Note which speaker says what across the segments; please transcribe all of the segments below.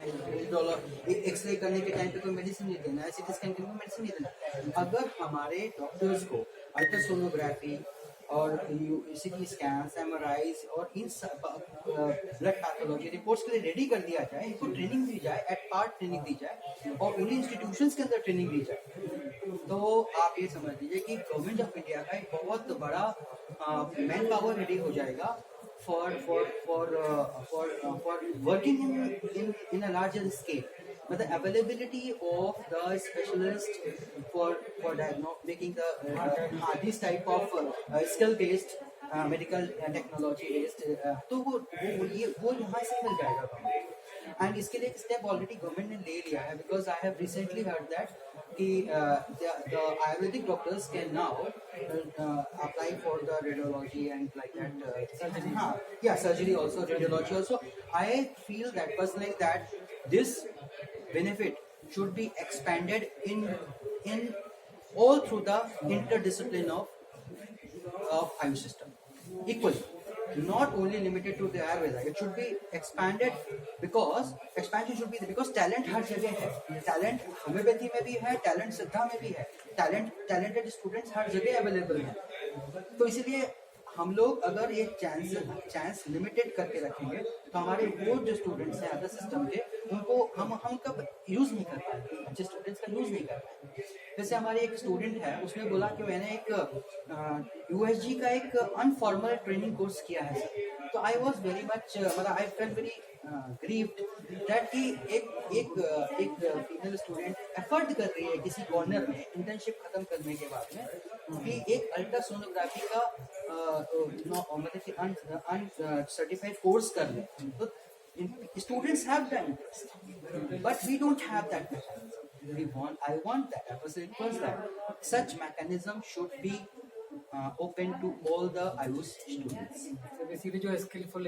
Speaker 1: X ray करने के time पे कोई मेडिसिन नहीं देना है, सीटी स्कैन करने में मेडिसिन नहीं देना। अगर हमारे डॉक्टर्स को अल्ट्रासोनोग्राफी और सीटी स्कैन, एमआरआईज और इन ब्लड पैथोलॉजी रिपोर्ट्स के लिए रेडी कर दिया जाए, इनको ट्रेनिंग दी जाए, एट पार्ट ट्रेनिंग दी जाए और उन्हीं इंस्टीट्यूशंस के अंदर ट्रेनिंग दी जाए, तो आप ये समझ लीजिए कि गवर्नमेंट ऑफ इंडिया का एक बहुत बड़ा मैन पावर रेडी हो जाएगा for working in a larger scale. But the availability of the specialist for making the this type of skill based medical technology based, तो वो यहाँ से मिल जाएगा। एंड इसके लिए एक स्टेप ऑलरेडी गवर्नमेंट ने ले लिया है, because I have recently heard that कि the Ayurvedic doctors can now apply for the radiology and like that surgery. Yeah, surgery also, radiology also. I feel that personally that this benefit should be expanded in all through the interdiscipline of Ayush system equally. Not only limited to the Ayurveda, it should be expanded because expansion should be there, because talent हर जगह है, talent homeopathy में भी है, talent सिद्धा में भी है, talented students हर जगह अवेलेबल है। तो इसीलिए हम लोग अगर ये चांस लिमिटेड करके रखेंगे तो हमारे वो जो स्टूडेंट्स हैं अदर सिस्टम के, उनको हम कब यूज नहीं कर पाएंगे, अच्छे स्टूडेंट्स का यूज नहीं कर पाएंगे। जैसे हमारे एक स्टूडेंट है, उसने बोला कि मैंने एक यूएसजी का एक अनफॉर्मल ट्रेनिंग कोर्स किया है सर। तो I was very much I felt very grieved that कि एक फीमेल स्टूडेंट एफर्ट कर रही है किसी कॉर्नर में इंटर्नशिप खत्म करने के बाद में कि एक अल्ट्रासोनोग्राफी का मतलब कि अनसर्टिफाइड कोर्स कर ले। तो students have done this, but we don't have that mechanism. I want that. I was request that such mechanism should be open to all the Ayush students.
Speaker 2: So basically, जो skillful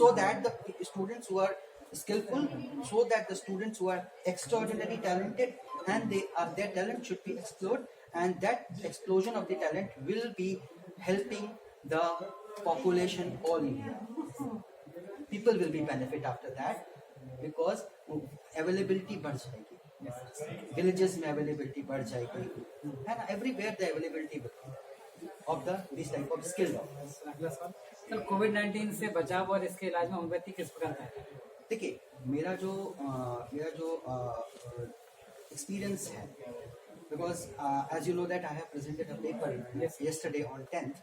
Speaker 1: so that the students who are skillful, so that the students who are extraordinarily talented and their talent should be explored, and that explosion of the talent will be helping the population all India. People will be benefit after that because availability बढ़ जाएगी, villages में availability बढ़ जाएगी, है ना, everywhere the availability of this type of skill.
Speaker 2: Sir कोविड-19 से बचाव और इसके इलाज में होम्योपैथी किस प्रकार का है?
Speaker 1: देखिए मेरा जो एक्सपीरियंस है, because as you know that I have presented a paper yesterday on 10th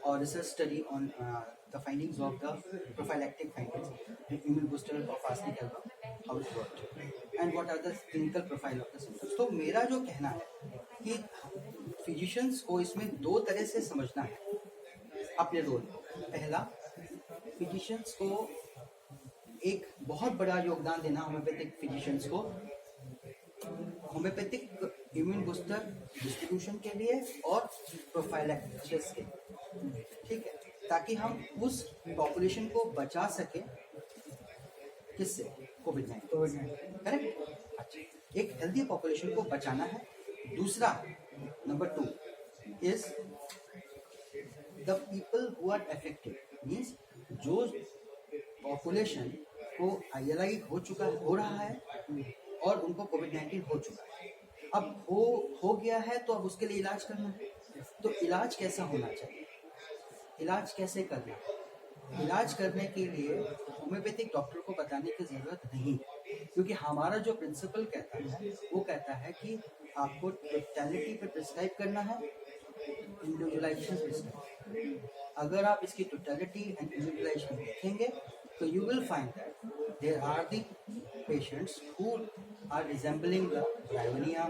Speaker 1: or research study on the findings of the prophylactic findings, the immune booster of arsenic album, how it worked and what are the clinical profile of the symptoms. तो मेरा जो कहना है कि physicians को इसमें दो तरह से समझना है अपने रोल। पहला, फिजिशियंस को एक बहुत बड़ा योगदान देना होम्योपैथिक फिजिशियंस को होम्योपैथिक इम्यून बूस्टर डिस्ट्रीब्यूशन के लिए और प्रोफाइलैक्सिस के, ठीक है, ताकि हम उस पॉपुलेशन को बचा सके किससे, कोविड-19, करेक्ट। अच्छा, एक हेल्दी पॉपुलेशन को बचाना है। दूसरा, number 2 is the people who are affected, means जो पॉपुलेशन को ILI हो रहा है और उनको कोविड-19 हो चुका है, अब हो गया है तो अब उसके लिए इलाज करना है। तो इलाज कैसा होना चाहिए, इलाज कैसे करना है? इलाज करने के लिए होम्योपैथिक डॉक्टर को बताने की ज़रूरत नहीं, क्योंकि हमारा जो प्रिंसिपल कहता है वो कहता है कि आपको टोटलिटी पे प्रिस्क्राइब करना है, इंडिविजुअलाइजेशन प्रिस्क्राइब। अगर आप इसकी टोटलिटी एंड इंडिविजुअलाइजेशन देखेंगे तो you will find that there are the patients who are resembling the bryonia,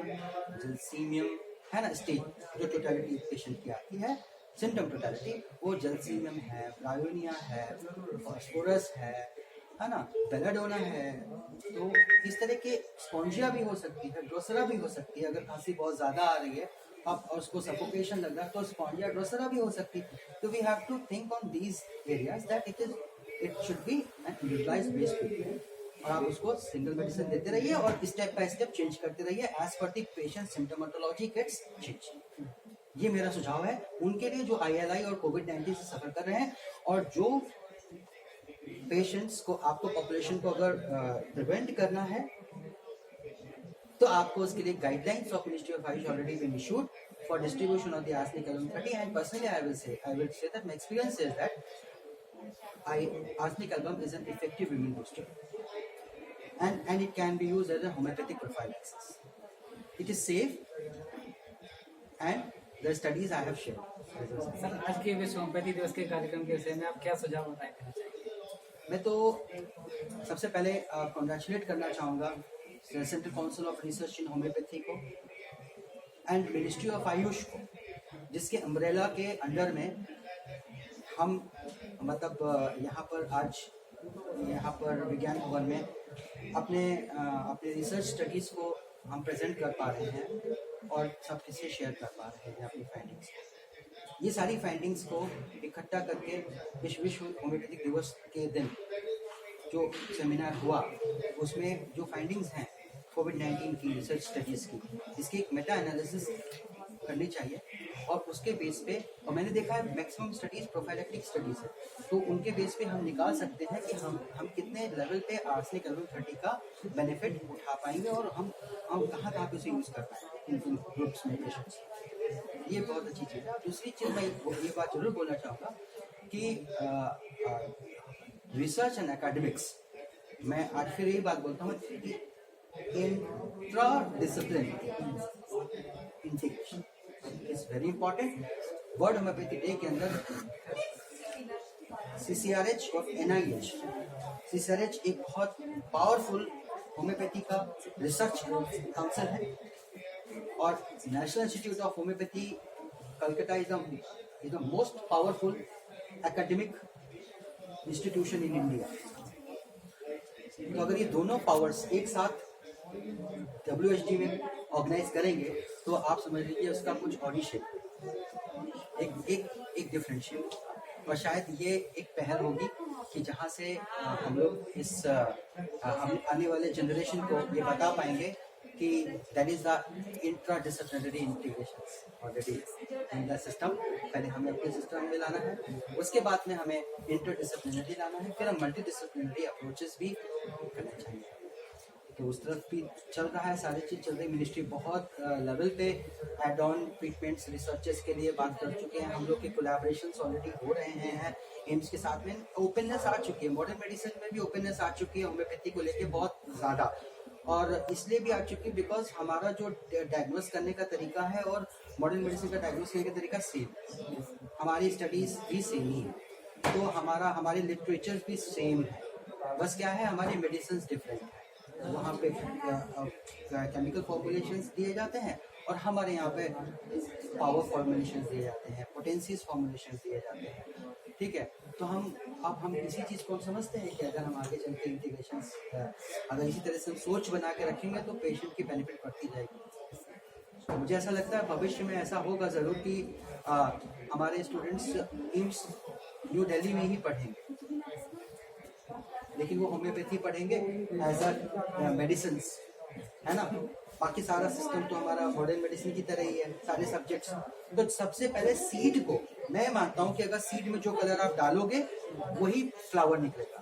Speaker 1: gelsemium, है ना, स्टेज जो टोटलिटी पेशेंट की आती है, सिम्टम टोटलिटी, वो जलसीमियम है, ब्रायोनिया है, फॉस्फोरस है ना, बेलाडोना है। तो इस तरह के स्पॉन्जिया भी हो सकती है, ड्रोसरा भी हो सकती है। अगर खांसी बहुत ज़्यादा आ रही है अब और उसको सफोकेशन लग रहा है तो स्पॉन्जिया ड्रोसरा भी हो सकती है। तो we have to think on these areas that it should be an individualised based treatment, और आप उसको सिंगल मेडिसिन देते रहिए और स्टेप बाय स्टेप चेंज करते रहिए as per the patient symptomatology gets change. ये मेरा सुझाव है उनके लिए जो ILI और कोविड-19 से सफर कर रहे हैं और जो पेशेंट्स को, आपको पॉपुलेशन को अगर प्रिवेंट करना है तो आपको उसके लिए guidelines of ministry of Ayush already been issued for distribution of the arsenic album 30 and personally I will say that my experience is that arsenic album is an effective immune booster and it can be used as a homeopathic prophylaxis. It is safe and the studies I have shared.
Speaker 2: Sir आज के विश्व homeopathy दिवस के कार्यक्रम के विषय में आप क्या सुझाव बताएंगे?
Speaker 1: मैं तो सबसे पहले कॉन्ग्रेचुलेट करना चाहूँगा central council of research in homeopathy को एंड मिनिस्ट्री ऑफ आयुष को, जिसके अम्ब्रेला के अंडर में हम मतलब यहाँ पर आज यहाँ पर विज्ञान भवन में अपने रिसर्च स्टडीज़ को हम प्रेजेंट कर पा रहे हैं और सबके से शेयर कर पा रहे हैं अपनी फाइंडिंग्स। ये सारी फाइंडिंग्स को इकट्ठा करके विश्व होम्योपैथिक दिवस के दिन जो सेमिनार हुआ उसमें जो फाइंडिंग्स हैं कोविड-19 की रिसर्च स्टडीज़ की, इसकी एक मेटा एनालिसिस करनी चाहिए और उसके बेस पे, और मैंने देखा है मैक्सिमम स्टडीज प्रोफाइलेक्टिक स्टडीज है, तो उनके बेस पे हम निकाल सकते हैं कि हम कितने लेवल पे आर्सेनिक एल्बम 30 का बेनिफिट उठा पाएंगे और हम कहाँ पे उसे यूज़ कर पाएंगे इन ग्रुप्स में पेशेंट्स। ये बहुत अच्छी चीज़ है। दूसरी चीज़ मैं ये बात जरूर बोलना चाहूँगा कि रिसर्च एंड एकेडमिक्स, मैं आज फिर यही बात बोलता हूँ कि intra discipline integration is very important. World homeopathy day के अंदर CCRH और NIH, CCRH एक बहुत पावरफुल होम्योपैथी का रिसर्च काउंसिल है और national institute of homeopathy Calcutta is the most powerful academic institution in India. तो अगर ये दोनों पावर्स एक साथ WHD में ऑर्गेनाइज करेंगे तो आप समझ लीजिए उसका कुछ और ही शेप, एक डिफरेंट शेप। और शायद ये एक पहल होगी कि जहाँ से हम लोग इस आने वाले जनरेशन को ये बता पाएंगे कि that is the intra disciplinary integration already in the system. पहले हमें अपने सिस्टम में लाना है, उसके बाद में हमें इंटर डिसिप्लिनरी लाना है, फिर हम मल्टी डिसिप्लिनरी अप्रोचेस भी करना चाहिए। तो उस तरफ भी चल रहा है, सारी चीज़ चल रही। मिनिस्ट्री बहुत लेवल पे एड ऑन ट्रीटमेंट्स रिसर्चेस के लिए बात कर चुके हैं। हम लोग के कोलैबोरेशंस ऑलरेडी हो रहे हैं एम्स के साथ में। ओपननेस आ चुकी है, मॉडर्न मेडिसिन में भी ओपननेस आ चुकी है होम्योपैथी को लेके बहुत ज़्यादा, और इसलिए भी आ चुकी है बिकॉज हमारा जो डायग्नोस करने का तरीका है और मॉडर्न मेडिसिन का डायग्नोस करने का तरीका सेम, हमारी स्टडीज़ भी सेम ही है, तो हमारे लिटरेचर भी सेम है, बस क्या है हमारी मेडिसिन डिफरेंट है। वहाँ पे केमिकल फॉर्मुलेशंस दिए जाते हैं और हमारे यहाँ पे पावर फॉर्मुलेशंस दिए जाते हैं, पोटेंसीज फॉर्मुलेशंस दिए जाते हैं। ठीक है, तो हम इसी चीज़ को समझते हैं कि अगर हम आगे चल के इंटीग्रेशंस अगर इसी तरह से हम सोच बना के रखेंगे तो पेशेंट की बेनिफिट बढ़ती जाएगी। तो मुझे ऐसा लगता है भविष्य में ऐसा होगा ज़रूर कि हमारे स्टूडेंट्स एम्स न्यू दिल्ली में ही पढ़ेंगे, लेकिन वो होम्योपैथी पढ़ेंगे एज अ मेडिसिन, है ना। बाकी सारा सिस्टम तो हमारा मॉडर्न मेडिसिन की तरह ही है, सारे सब्जेक्ट्स। तो सबसे पहले सीड को, मैं मानता हूँ कि अगर सीड में जो कलर आप डालोगे वही फ्लावर निकलेगा,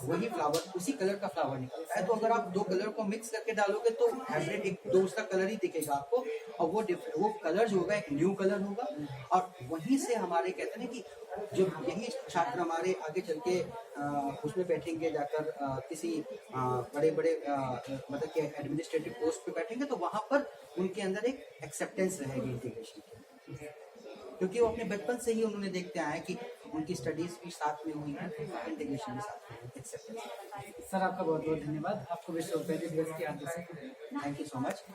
Speaker 1: वही फ्लावर उसी कलर का फ्लावर निकलता है। तो अगर आप दो कलर को मिक्स करके डालोगे तो हाइब्रिड एक दो उसका कलर ही दिखेगा आपको, और वो कलर जो होगा एक न्यू कलर होगा। और वहीं से हमारे कहते हैं कि जो यही छात्र हमारे आगे चल के उसमें बैठेंगे जाकर किसी बड़े मतलब कि एडमिनिस्ट्रेटिव पोस्ट पे बैठेंगे, तो वहाँ पर उनके अंदर एक एक्सेप्टेंस रहेगी इंटीग्रेशन की, क्योंकि वो अपने बचपन से ही उन्होंने देखते आए कि उनकी स्टडीज भी साथ में हुई हैं, इंटीग्रेशन भी साथ में हुई, एक्सेप्टेंस।
Speaker 2: सर आपका बहुत बहुत धन्यवाद, आपको विश्व होम्योपैथी दिवस की हार्दिक शुभकामनाएं।
Speaker 1: Thank you so much.